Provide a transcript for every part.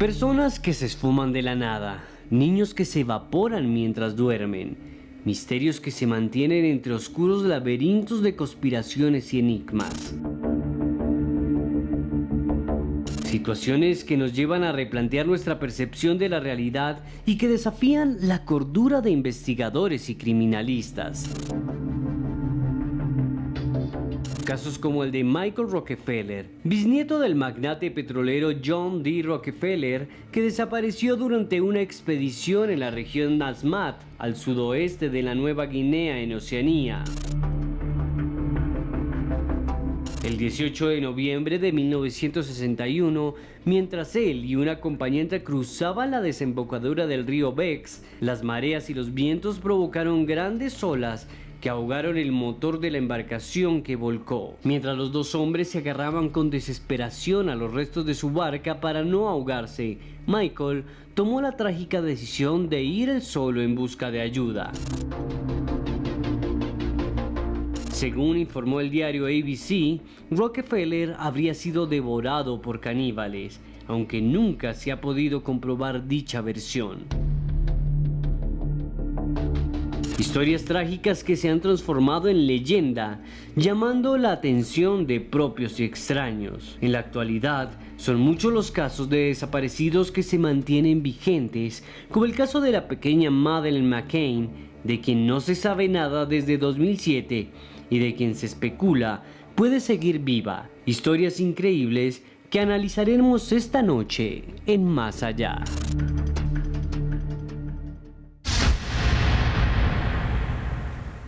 Personas que se esfuman de la nada, niños que se evaporan mientras duermen, misterios que se mantienen entre oscuros laberintos de conspiraciones y enigmas. Situaciones que nos llevan a replantear nuestra percepción de la realidad y que desafían la cordura de investigadores y criminalistas. Casos como el de Michael Rockefeller, bisnieto del magnate petrolero John D. Rockefeller, que desapareció durante una expedición en la región Nazmat, al sudoeste de la Nueva Guinea en Oceanía. El 18 de noviembre de 1961, mientras él y una acompañante cruzaban la desembocadura del río Bex, las mareas y los vientos provocaron grandes olas que ahogaron el motor de la embarcación que volcó. Mientras los dos hombres se agarraban con desesperación a los restos de su barca para no ahogarse, Michael tomó la trágica decisión de ir él solo en busca de ayuda. Según informó el diario ABC, Rockefeller habría sido devorado por caníbales, aunque nunca se ha podido comprobar dicha versión. Historias trágicas que se han transformado en leyenda, llamando la atención de propios y extraños. En la actualidad, son muchos los casos de desaparecidos que se mantienen vigentes, como el caso de la pequeña Madeleine McCann, de quien no se sabe nada desde 2007 y de quien se especula puede seguir viva. Historias increíbles que analizaremos esta noche en Más Allá.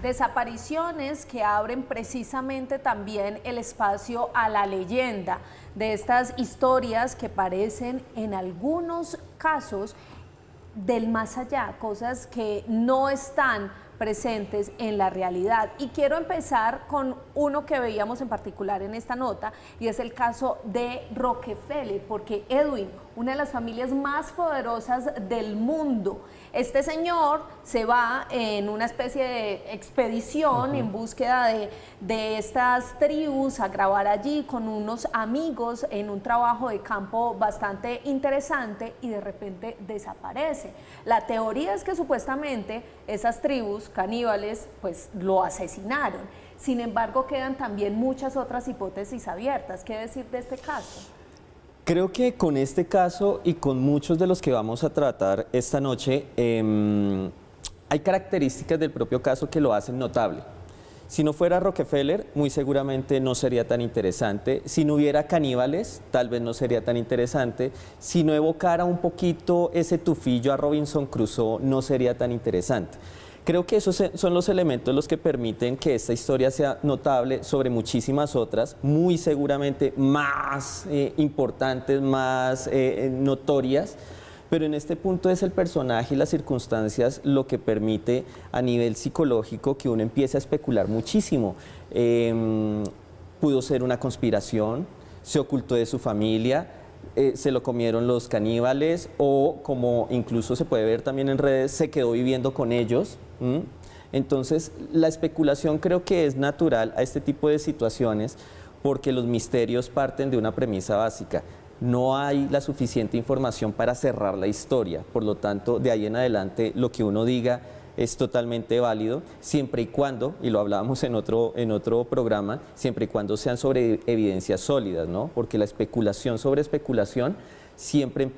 Desapariciones que abren precisamente también el espacio a la leyenda de estas historias que parecen en algunos casos del más allá, cosas que no están presentes en la realidad. Y quiero empezar con uno que veíamos en particular en esta nota, y es el caso de Rockefeller, porque Edwin, una de las familias más poderosas del mundo, este señor se va en una especie de expedición en búsqueda de estas tribus a grabar allí con unos amigos en un trabajo de campo bastante interesante, y de repente desaparece. La teoría es que supuestamente esas tribus caníbales pues lo asesinaron. Sin embargo, quedan también muchas otras hipótesis abiertas. ¿Qué decir de este caso? Creo que con este caso y con muchos de los que vamos a tratar esta noche, hay características del propio caso que lo hacen notable. Si no fuera Rockefeller, muy seguramente no sería tan interesante. Si no hubiera caníbales, tal vez no sería tan interesante. Si no evocara un poquito ese tufillo a Robinson Crusoe, no sería tan interesante. Creo que esos son los elementos los que permiten que esta historia sea notable sobre muchísimas otras, muy seguramente más importantes, más notorias, pero en este punto es el personaje y las circunstancias lo que permite a nivel psicológico que uno empiece a especular muchísimo. Pudo ser una conspiración, se ocultó de su familia, se lo comieron los caníbales, o como incluso se puede ver también en redes, se quedó viviendo con ellos. Entonces la especulación creo que es natural a este tipo de situaciones, porque los misterios parten de una premisa básica: no hay la suficiente información para cerrar la historia, por lo tanto de ahí en adelante lo que uno diga es totalmente válido, siempre y cuando, y lo hablábamos en otro programa, siempre y cuando sean sobre evidencias sólidas, ¿no? Porque la especulación sobre especulación siempre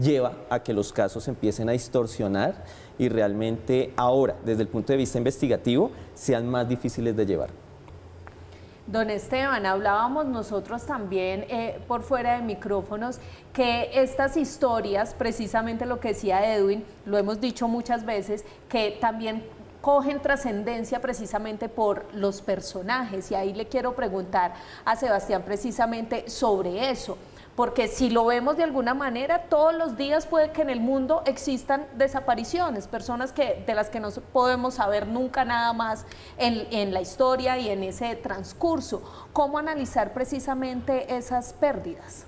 lleva a que los casos empiecen a distorsionar y realmente ahora, desde el punto de vista investigativo, sean más difíciles de llevar. Don Esteban, hablábamos nosotros también por fuera de micrófonos que estas historias, precisamente lo que decía Edwin, lo hemos dicho muchas veces, que también cogen trascendencia precisamente por los personajes, y ahí le quiero preguntar a Sebastián precisamente sobre eso. Porque si lo vemos de alguna manera, todos los días puede que en el mundo existan desapariciones, personas de las que no podemos saber nunca nada más en la historia y en ese transcurso. ¿Cómo analizar precisamente esas pérdidas?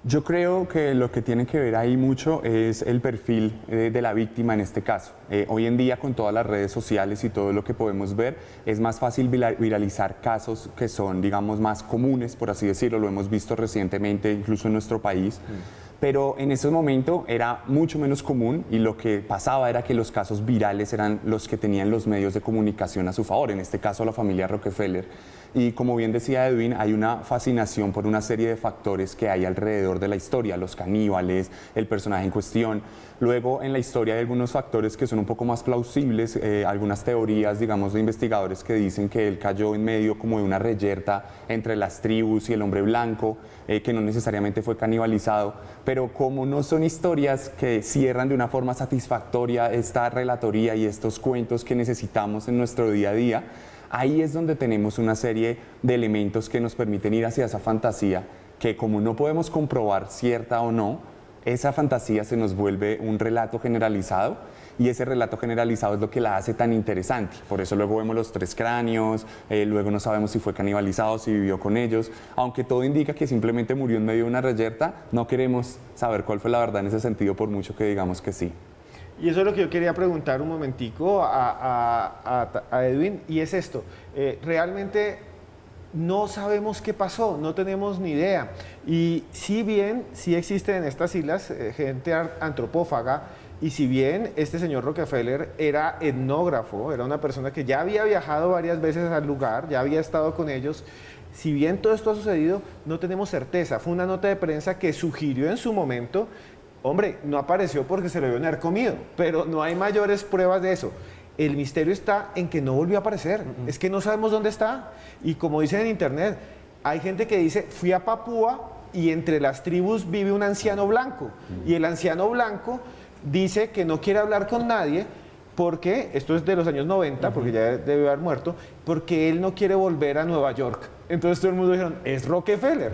Yo creo que lo que tiene que ver ahí mucho es el perfil de la víctima en este caso. Hoy en día, con todas las redes sociales y todo lo que podemos ver, es más fácil viralizar casos que son, digamos, más comunes, por así decirlo. Lo hemos visto recientemente, incluso en nuestro país. Pero en ese momento era mucho menos común y lo que pasaba era que los casos virales eran los que tenían los medios de comunicación a su favor, en este caso la familia Rockefeller. Y como bien decía Edwin, hay una fascinación por una serie de factores que hay alrededor de la historia, los caníbales, el personaje en cuestión. Luego, en la historia hay algunos factores que son un poco más plausibles, algunas teorías, digamos, de investigadores que dicen que él cayó en medio como de una reyerta entre las tribus y el hombre blanco, que no necesariamente fue canibalizado, pero como no son historias que cierran de una forma satisfactoria esta relatoría y estos cuentos que necesitamos en nuestro día a día, ahí es donde tenemos una serie de elementos que nos permiten ir hacia esa fantasía, que como no podemos comprobar cierta o no, esa fantasía se nos vuelve un relato generalizado y ese relato generalizado es lo que la hace tan interesante. Por eso luego vemos los 3 cráneos, luego no sabemos si fue canibalizado, si vivió con ellos. Aunque todo indica que simplemente murió en medio de una reyerta, no queremos saber cuál fue la verdad en ese sentido, por mucho que digamos que sí. Y eso es lo que yo quería preguntar un momentico a Edwin, y es esto, realmente no sabemos qué pasó, no tenemos ni idea. Y si bien sí existen en estas islas gente antropófaga, y si bien este señor Rockefeller era etnógrafo, era una persona que ya había viajado varias veces al lugar, ya había estado con ellos, si bien todo esto ha sucedido, no tenemos certeza. Fue una nota de prensa que sugirió en su momento, hombre, no apareció porque se lo debieron haber comido, pero no hay mayores pruebas de eso. El misterio está en que no volvió a aparecer, es que no sabemos dónde está. Y como dicen en internet, hay gente que dice, fui a Papúa y entre las tribus vive un anciano blanco. Y el anciano blanco dice que no quiere hablar con nadie porque, esto es de los años 90, porque ya debe haber muerto, porque él no quiere volver a Nueva York. Entonces todo el mundo dijeron, es Rockefeller.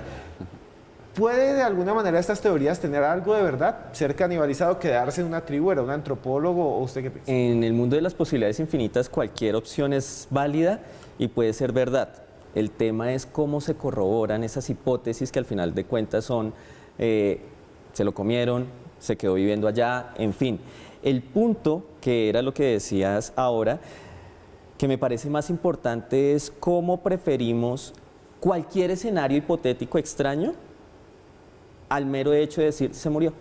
¿Puede de alguna manera estas teorías tener algo de verdad? ¿Ser canibalizado, quedarse en una tribu, era un antropólogo o usted qué piensa? En el mundo de las posibilidades infinitas cualquier opción es válida y puede ser verdad. El tema es cómo se corroboran esas hipótesis que al final de cuentas son, se lo comieron, se quedó viviendo allá, en fin. El punto, que era lo que decías ahora, que me parece más importante es cómo preferimos cualquier escenario hipotético extraño al mero hecho de decir, se murió.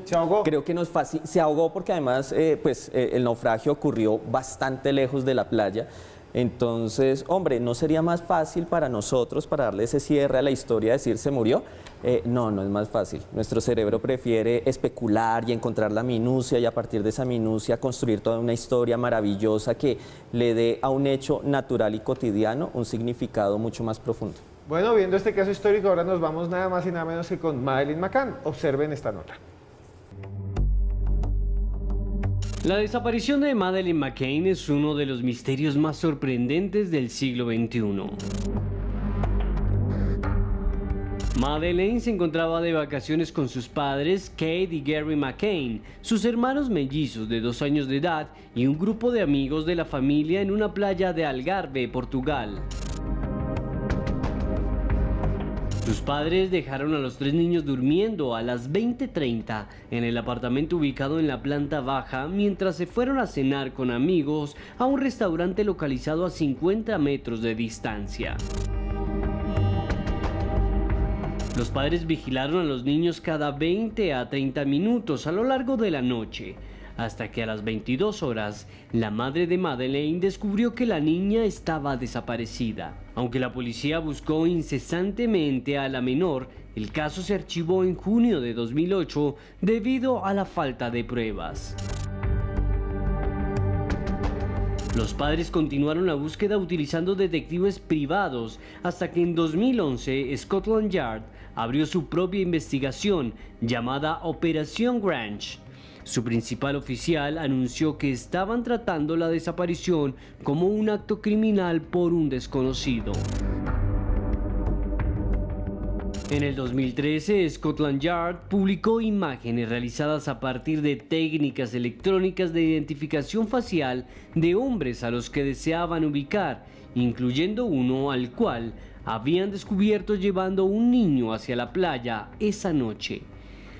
¿Se ahogó? Creo que no es fácil. Se ahogó porque además el naufragio ocurrió bastante lejos de la playa. Entonces, hombre, ¿no sería más fácil para nosotros, para darle ese cierre a la historia, decir se murió? No, no es más fácil. Nuestro cerebro prefiere especular y encontrar la minucia y a partir de esa minucia construir toda una historia maravillosa que le dé a un hecho natural y cotidiano un significado mucho más profundo. Bueno, viendo este caso histórico, ahora nos vamos nada más y nada menos que con Madeleine McCann. Observen esta nota. La desaparición de Madeleine McCann es uno de los misterios más sorprendentes del siglo XXI. Madeleine se encontraba de vacaciones con sus padres, Kate y Gary McCann, sus hermanos mellizos de 2 años de edad y un grupo de amigos de la familia en una playa de Algarve, Portugal. Sus padres dejaron a los 3 niños durmiendo a las 20:30 en el apartamento ubicado en la planta baja mientras se fueron a cenar con amigos a un restaurante localizado a 50 metros de distancia. Los padres vigilaron a los niños cada 20 a 30 minutos a lo largo de la noche, hasta que a las 22 horas, la madre de Madeleine descubrió que la niña estaba desaparecida. Aunque la policía buscó incesantemente a la menor, el caso se archivó en junio de 2008 debido a la falta de pruebas. Los padres continuaron la búsqueda utilizando detectives privados hasta que en 2011 Scotland Yard abrió su propia investigación llamada Operación Grange. Su principal oficial anunció que estaban tratando la desaparición como un acto criminal por un desconocido. En el 2013, Scotland Yard publicó imágenes realizadas a partir de técnicas electrónicas de identificación facial de hombres a los que deseaban ubicar, incluyendo uno al cual habían descubierto llevando un niño hacia la playa esa noche.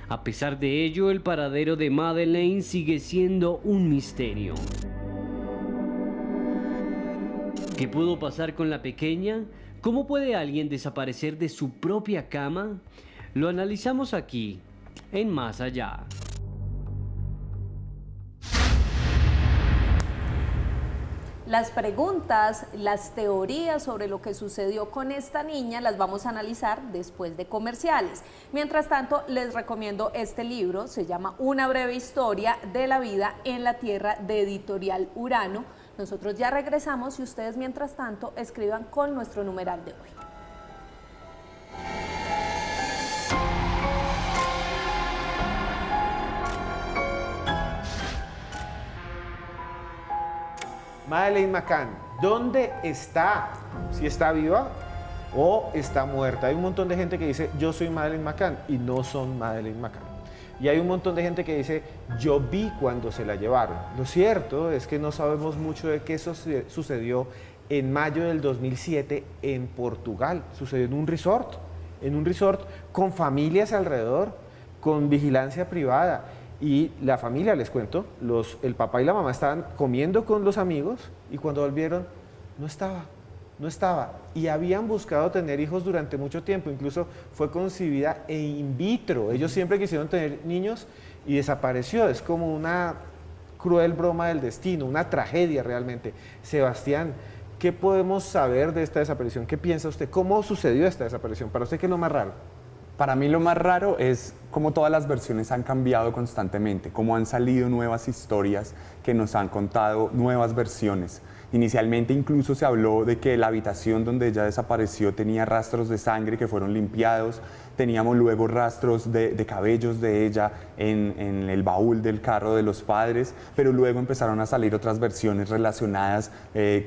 A pesar de ello, el paradero de Madeleine sigue siendo un misterio. ¿Qué pudo pasar con la pequeña? ¿Cómo puede alguien desaparecer de su propia cama? Lo analizamos aquí, en Más Allá. Las preguntas, las teorías sobre lo que sucedió con esta niña las vamos a analizar después de comerciales. Mientras tanto, les recomiendo este libro, se llama Una breve historia de la vida en la Tierra, de Editorial Urano. Nosotros ya regresamos y ustedes mientras tanto escriban con nuestro numeral de hoy. Madeleine McCann, ¿dónde está? ¿Si está viva o está muerta? Hay un montón de gente que dice, yo soy Madeleine McCann, y no son Madeleine McCann. Y hay un montón de gente que dice, yo vi cuando se la llevaron. Lo cierto es que no sabemos mucho de qué sucedió en mayo del 2007 en Portugal. Sucedió en un resort con familias alrededor, con vigilancia privada. Y la familia, les cuento, el papá y la mamá estaban comiendo con los amigos y cuando volvieron no estaba. Y habían buscado tener hijos durante mucho tiempo, incluso fue concebida in vitro. Ellos siempre quisieron tener niños y desapareció. Es como una cruel broma del destino, una tragedia realmente. Sebastián, ¿qué podemos saber de esta desaparición? ¿Qué piensa usted? ¿Cómo sucedió esta desaparición? Para usted, ¿qué es lo más raro? Para mí lo más raro es cómo todas las versiones han cambiado constantemente, cómo han salido nuevas historias que nos han contado nuevas versiones. Inicialmente incluso se habló de que la habitación donde ella desapareció tenía rastros de sangre que fueron limpiados, teníamos luego rastros de cabellos de ella en el baúl del carro de los padres, pero luego empezaron a salir otras versiones relacionadas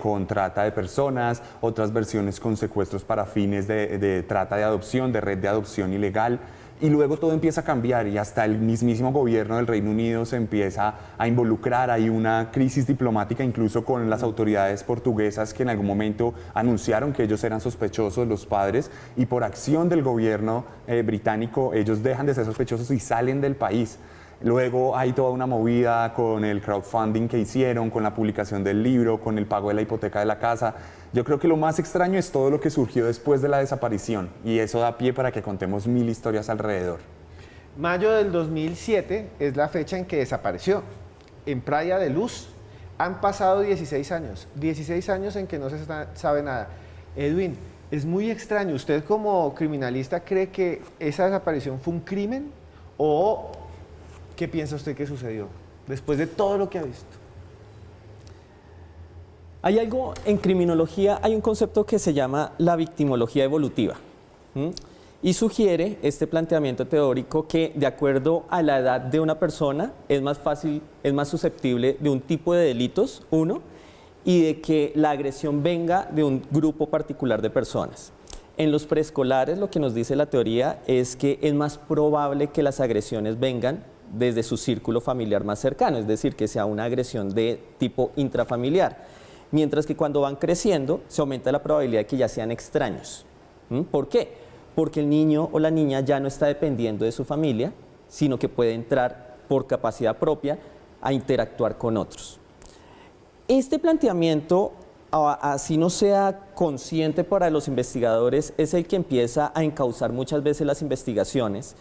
con trata de personas, otras versiones con secuestros para fines de trata de adopción, de red de adopción ilegal. Y luego todo empieza a cambiar y hasta el mismísimo gobierno del Reino Unido se empieza a involucrar. Hay una crisis diplomática incluso con las autoridades portuguesas que en algún momento anunciaron que ellos eran sospechosos, los padres, y por acción del gobierno británico ellos dejan de ser sospechosos y salen del país. Luego hay toda una movida con el crowdfunding que hicieron, con la publicación del libro, con el pago de la hipoteca de la casa. Yo creo que lo más extraño es todo lo que surgió después de la desaparición y eso da pie para que contemos 1000 historias alrededor. Mayo del 2007 es la fecha en que desapareció. En Praia de Luz han pasado 16 años en que no se sabe nada. Edwin, es muy extraño. ¿Usted como criminalista cree que esa desaparición fue un crimen o qué piensa usted que sucedió después de todo lo que ha visto? Hay algo en criminología, hay un concepto que se llama la victimología evolutiva. Y sugiere este planteamiento teórico que de acuerdo a la edad de una persona es más fácil, es más susceptible de un tipo de delitos, uno, y de que la agresión venga de un grupo particular de personas. En los preescolares lo que nos dice la teoría es que es más probable que las agresiones vengan desde su círculo familiar más cercano, es decir, que sea una agresión de tipo intrafamiliar. Mientras que cuando van creciendo se aumenta la probabilidad de que ya sean extraños. ¿Por qué? Porque el niño o la niña ya no está dependiendo de su familia, sino que puede entrar por capacidad propia a interactuar con otros. Este planteamiento, así no sea consciente para los investigadores, es el que empieza a encauzar muchas veces las investigaciones.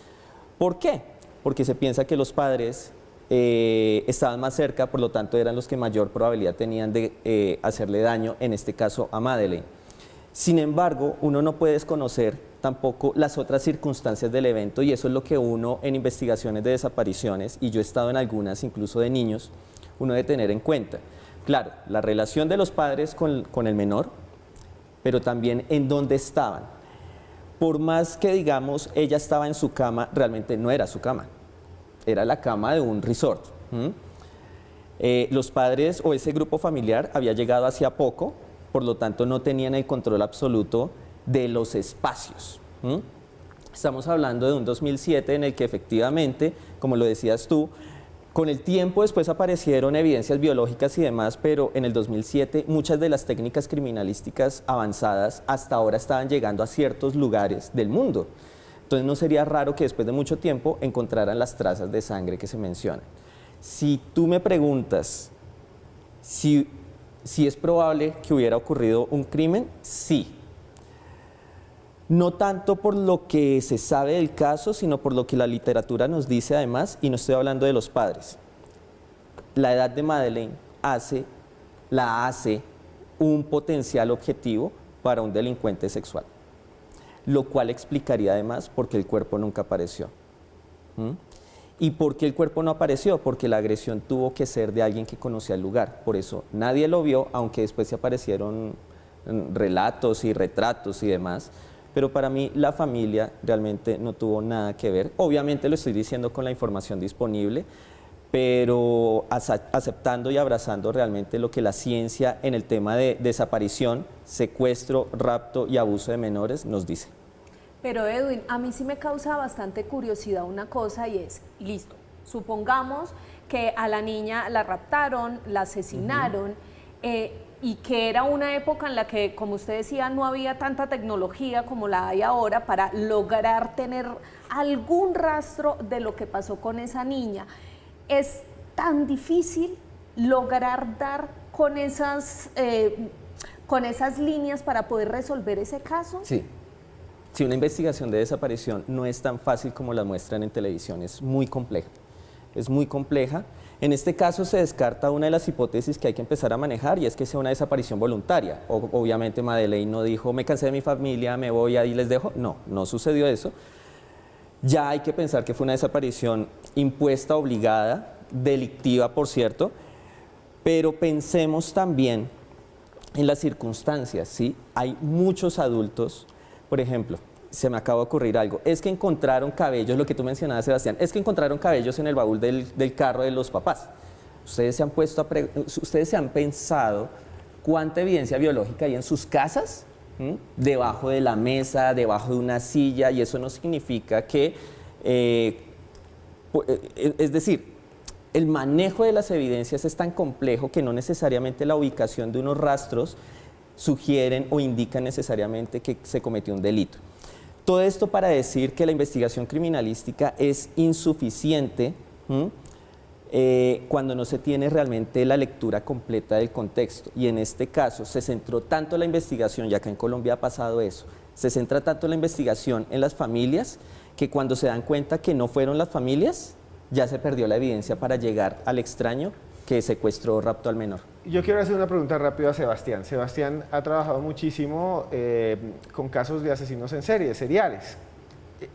¿Por qué? Porque se piensa que los padres estaban más cerca, por lo tanto eran los que mayor probabilidad tenían de hacerle daño, en este caso a Madeleine. Sin embargo, uno no puede desconocer tampoco las otras circunstancias del evento y eso es lo que uno en investigaciones de desapariciones, y yo he estado en algunas incluso de niños, uno debe tener en cuenta. Claro, la relación de los padres con el menor, pero también en dónde estaban. Por más que digamos ella estaba en su cama, realmente no era su cama. Era la cama de un resort. Los padres o ese grupo familiar había llegado hacía poco, por lo tanto no tenían el control absoluto de los espacios. Estamos hablando de un 2007 en el que efectivamente, como lo decías tú, Con el tiempo después aparecieron evidencias biológicas y demás, pero en el 2007 muchas de las técnicas criminalísticas avanzadas hasta ahora estaban llegando a ciertos lugares del mundo. Entonces no sería raro que después de mucho tiempo encontraran las trazas de sangre que se mencionan. Si tú me preguntas si es probable que hubiera ocurrido un crimen, sí. No tanto por lo que se sabe del caso, sino por lo que la literatura nos dice además, y no estoy hablando de los padres. La edad de Madeleine la hace un potencial objetivo para un delincuente sexual, lo cual explicaría además por qué el cuerpo nunca apareció. ¿Y por qué el cuerpo no apareció? Porque la agresión tuvo que ser de alguien que conocía el lugar, por eso nadie lo vio, aunque después se aparecieron relatos y retratos y demás. Pero para mí la familia realmente no tuvo nada que ver. Obviamente lo estoy diciendo con la información disponible, pero aceptando y abrazando realmente lo que la ciencia en el tema de desaparición, secuestro, rapto y abuso de menores nos dice. Pero Edwin, a mí sí me causa bastante curiosidad una cosa y es, listo, supongamos que a la niña la raptaron, la asesinaron, y que era una época en la que, como usted decía, no había tanta tecnología como la hay ahora para lograr tener algún rastro de lo que pasó con esa niña. ¿Es tan difícil lograr dar con esas líneas para poder resolver ese caso? Sí. Si una investigación de desaparición no es tan fácil como la muestran en televisión, es muy compleja. Es muy compleja. En este caso se descarta una de las hipótesis que hay que empezar a manejar y es que sea una desaparición voluntaria. Obviamente Madeleine no dijo, me cansé de mi familia, me voy, ahí les dejo. No, no sucedió eso. Ya hay que pensar que fue una desaparición impuesta, obligada, delictiva, por cierto, pero pensemos también en las circunstancias, ¿sí? Hay muchos adultos, por ejemplo, se me acaba de ocurrir algo, es que encontraron cabellos, lo que tú mencionabas, Sebastián, es que encontraron cabellos en el baúl del carro de los papás. Ustedes se han pensado cuánta evidencia biológica hay en sus casas, debajo de la mesa, debajo de una silla, y eso no significa que, es decir, el manejo de las evidencias es tan complejo que no necesariamente la ubicación de unos rastros sugieren o indican necesariamente que se cometió un delito. Todo esto para decir que la investigación criminalística es insuficiente cuando no se tiene realmente la lectura completa del contexto. Y en este caso se centró tanto la investigación, y acá en Colombia ha pasado eso, se centra tanto la investigación en las familias que cuando se dan cuenta que no fueron las familias, ya se perdió la evidencia para llegar al extraño que secuestró o raptó al menor. Yo quiero hacer una pregunta rápida a Sebastián. Sebastián ha trabajado muchísimo con casos de asesinos en serie, seriales.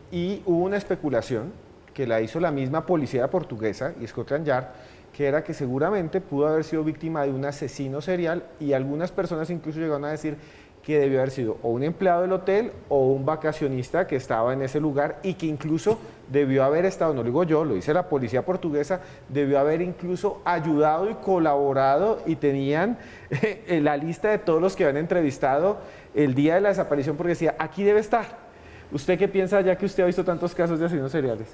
Y hubo una especulación que la hizo la misma policía portuguesa y Scotland Yard, que era que seguramente pudo haber sido víctima de un asesino serial y algunas personas incluso llegaron a decir que debió haber sido o un empleado del hotel o un vacacionista que estaba en ese lugar y que incluso debió haber estado, no lo digo yo, lo dice la policía portuguesa, debió haber incluso ayudado y colaborado y tenían la lista de todos los que habían entrevistado el día de la desaparición porque decía, aquí debe estar. ¿Usted qué piensa ya que usted ha visto tantos casos de asesinos seriales?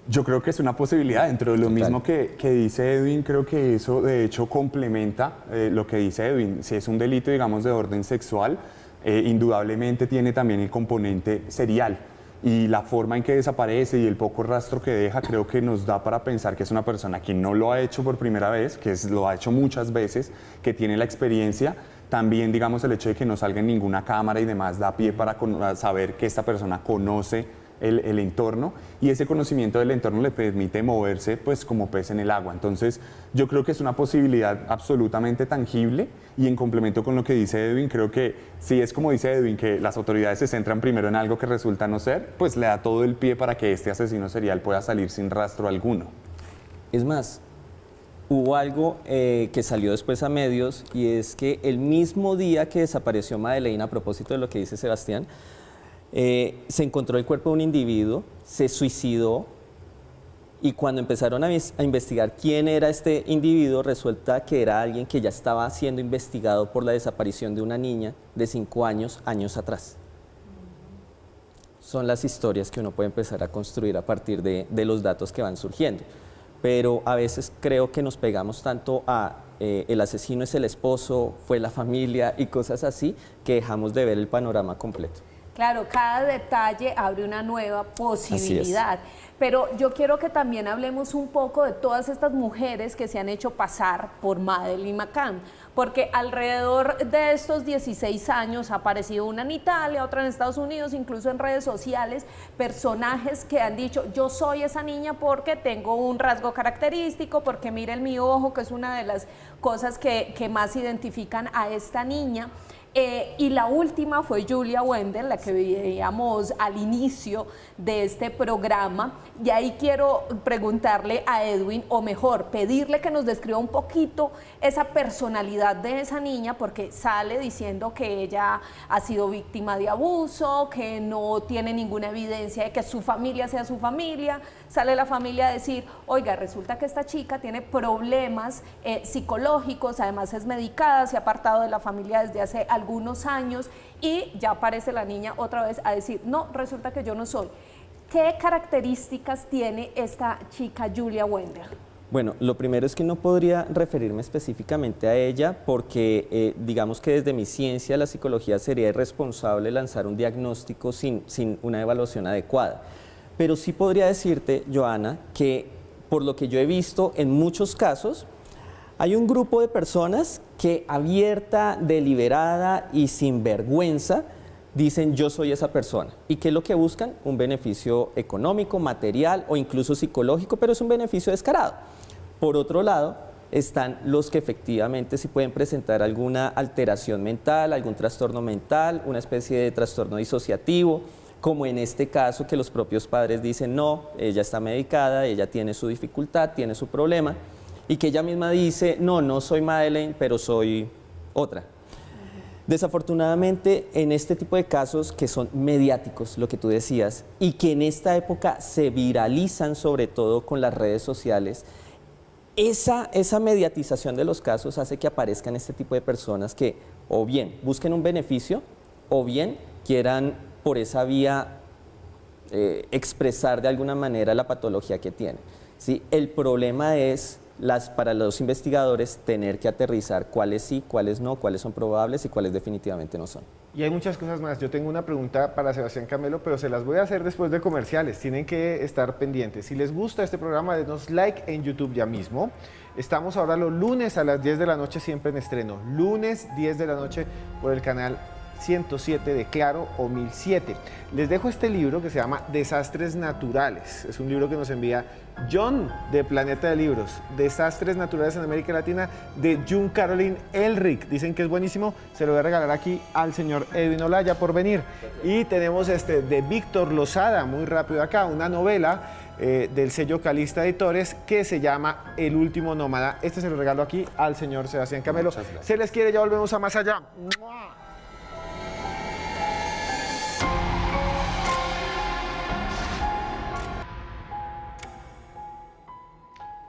Yo creo que es una posibilidad. Dentro de lo mismo que dice Edwin, creo que eso de hecho complementa lo que dice Edwin. Si es un delito, digamos, de orden sexual, indudablemente tiene también el componente serial. Y la forma en que desaparece y el poco rastro que deja, creo que nos da para pensar que es una persona que no lo ha hecho por primera vez, lo ha hecho muchas veces, que tiene la experiencia. También, digamos, el hecho de que no salga en ninguna cámara y demás da pie para saber que esta persona conoce el entorno y ese conocimiento del entorno le permite moverse pues como pez en el agua. Entonces yo creo que es una posibilidad absolutamente tangible y en complemento con lo que dice Edwin, creo que si es como dice Edwin, que las autoridades se centran primero en algo que resulta no ser, pues le da todo el pie para que este asesino serial pueda salir sin rastro alguno. Es más, hubo algo que salió después a medios y es que el mismo día que desapareció Madeleine, a propósito de lo que dice Sebastián, se encontró el cuerpo de un individuo, se suicidó y cuando empezaron a investigar quién era este individuo, resulta que era alguien que ya estaba siendo investigado por la desaparición de una niña de 5 años atrás. Son las historias que uno puede empezar a construir a partir de los datos que van surgiendo. pero a veces creo que nos pegamos tanto a el asesino es el esposo, fue la familia y cosas así, que dejamos de ver el panorama completo. Claro, cada detalle abre una nueva posibilidad. Pero yo quiero que también hablemos un poco de todas estas mujeres que se han hecho pasar por Madeleine McCann, porque alrededor de estos 16 años ha aparecido una en Italia, otra en Estados Unidos, incluso en redes sociales, personajes que han dicho, yo soy esa niña porque tengo un rasgo característico, porque mire mi ojo, que es una de las cosas que más identifican a esta niña. Y la última fue Julia Wendel, la que veíamos al inicio de este programa, y ahí quiero preguntarle a Edwin, o mejor, pedirle que nos describa un poquito esa personalidad de esa niña, porque sale diciendo que ella ha sido víctima de abuso, que no tiene ninguna evidencia de que su familia sea su familia, sale la familia a decir, oiga, resulta que esta chica tiene problemas psicológicos, además es medicada, se ha apartado de la familia desde hace algunos años, y ya aparece la niña otra vez a decir, no, resulta que yo no soy. ¿Qué características tiene esta chica Julia Wendel? Bueno, lo primero es que no podría referirme específicamente a ella porque digamos que desde mi ciencia la psicología sería irresponsable lanzar un diagnóstico sin una evaluación adecuada. Pero sí podría decirte, Joana, que por lo que yo he visto en muchos casos, hay un grupo de personas que abierta, deliberada y sin vergüenza dicen yo soy esa persona. ¿Y qué es lo que buscan? Un beneficio económico, material o incluso psicológico, pero es un beneficio descarado. Por otro lado, están los que efectivamente sí pueden presentar alguna alteración mental, algún trastorno mental, una especie de trastorno disociativo, como en este caso que los propios padres dicen no, ella está medicada, ella tiene su dificultad, tiene su problema, y que ella misma dice no, no soy Madeleine, pero soy otra. Desafortunadamente, en este tipo de casos que son mediáticos, lo que tú decías, y que en esta época se viralizan sobre todo con las redes sociales, esa mediatización de los casos hace que aparezcan este tipo de personas que o bien busquen un beneficio o bien quieran por esa vía expresar de alguna manera la patología que tienen. ¿Sí? El problema es para los investigadores tener que aterrizar cuáles sí, cuáles no, cuáles son probables y cuáles definitivamente no son. Y hay muchas cosas más. Yo tengo una pregunta para Sebastián Camelo, pero se las voy a hacer después de comerciales. Tienen que estar pendientes. Si les gusta este programa, denos like en YouTube ya mismo. Estamos ahora los lunes a las 10 de la noche, siempre en estreno. Lunes 10 de la noche por el canal 107 de Claro o 1007. Les dejo este libro que se llama Desastres Naturales. Es un libro que nos envía John de Planeta de Libros. Desastres Naturales en América Latina de June Caroline Elric. Dicen que es buenísimo. Se lo voy a regalar aquí al señor Edwin Olaya por venir. Y tenemos este de Víctor Lozada, muy rápido acá, una novela del sello Calista Editores que se llama El Último Nómada. Este se lo regalo aquí al señor Sebastián Camelo. Se les quiere, ya volvemos a Más Allá. ¡Mua!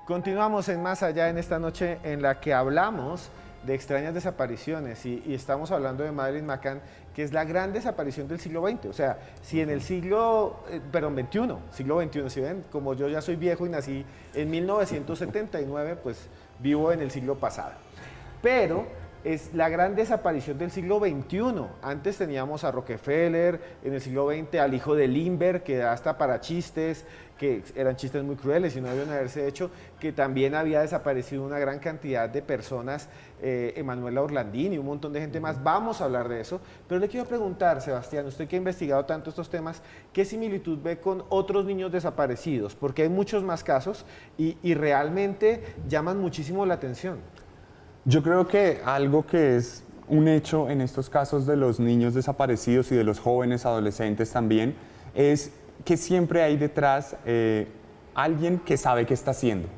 Continuamos en Más Allá en esta noche en la que hablamos de extrañas desapariciones y estamos hablando de Madeleine McCann, que es la gran desaparición del siglo XX. O sea, si en el siglo XXI, si ven, como yo ya soy viejo y nací en 1979, pues vivo en el siglo pasado. Pero es la gran desaparición del siglo XXI. Antes teníamos a Rockefeller, en el siglo XX al hijo de Lindbergh, que hasta para chistes, que eran chistes muy crueles y no debían haberse hecho, que también había desaparecido una gran cantidad de personas, Emanuela Orlandini y un montón de gente más. Vamos a hablar de eso, pero le quiero preguntar, Sebastián, usted que ha investigado tanto estos temas, ¿qué similitud ve con otros niños desaparecidos? Porque hay muchos más casos y realmente llaman muchísimo la atención. Yo creo que algo que es un hecho en estos casos de los niños desaparecidos y de los jóvenes adolescentes también es que siempre hay detrás alguien que sabe qué está haciendo.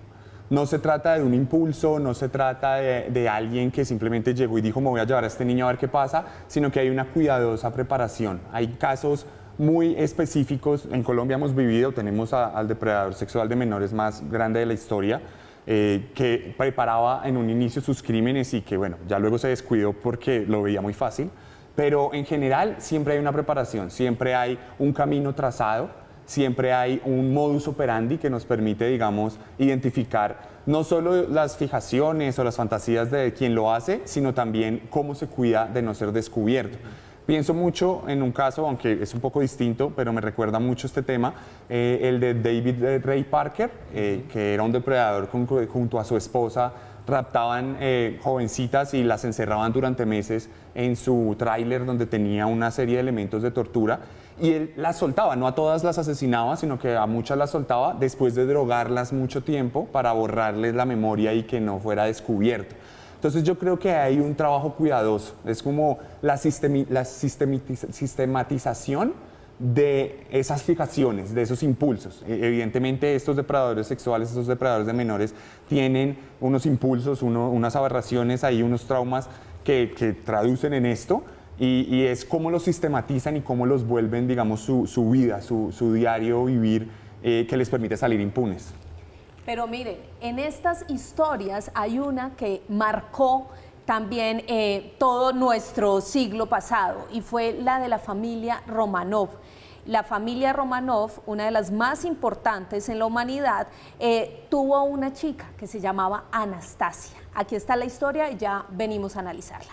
No se trata de un impulso, no se trata de alguien que simplemente llegó y dijo me voy a llevar a este niño a ver qué pasa, sino que hay una cuidadosa preparación. Hay casos muy específicos, en Colombia hemos vivido, tenemos al depredador sexual de menores más grande de la historia, que preparaba en un inicio sus crímenes y que bueno, ya luego se descuidó porque lo veía muy fácil, pero en general siempre hay una preparación, siempre hay un camino trazado, siempre hay un modus operandi que nos permite, digamos, identificar no solo las fijaciones o las fantasías de quien lo hace, sino también cómo se cuida de no ser descubierto. Pienso mucho en un caso, aunque es un poco distinto, pero me recuerda mucho este tema, el de David Ray Parker, que era un depredador junto a su esposa, raptaban jovencitas y las encerraban durante meses en su tráiler donde tenía una serie de elementos de tortura, y él las soltaba, no a todas las asesinaba, sino que a muchas las soltaba después de drogarlas mucho tiempo para borrarles la memoria y que no fuera descubierto. Entonces yo creo que hay un trabajo cuidadoso, es como la sistematización de esas fijaciones, de esos impulsos. Evidentemente estos depredadores sexuales, estos depredadores de menores tienen unos impulsos, unas aberraciones, ahí unos traumas que traducen en esto, y es cómo los sistematizan y cómo los vuelven, digamos, su vida, su diario vivir, que les permite salir impunes. Pero miren, en estas historias hay una que marcó también todo nuestro siglo pasado, y fue la de la familia Romanov. La familia Romanov, una de las más importantes en la humanidad, tuvo una chica que se llamaba Anastasia. Aquí está la historia y ya venimos a analizarla.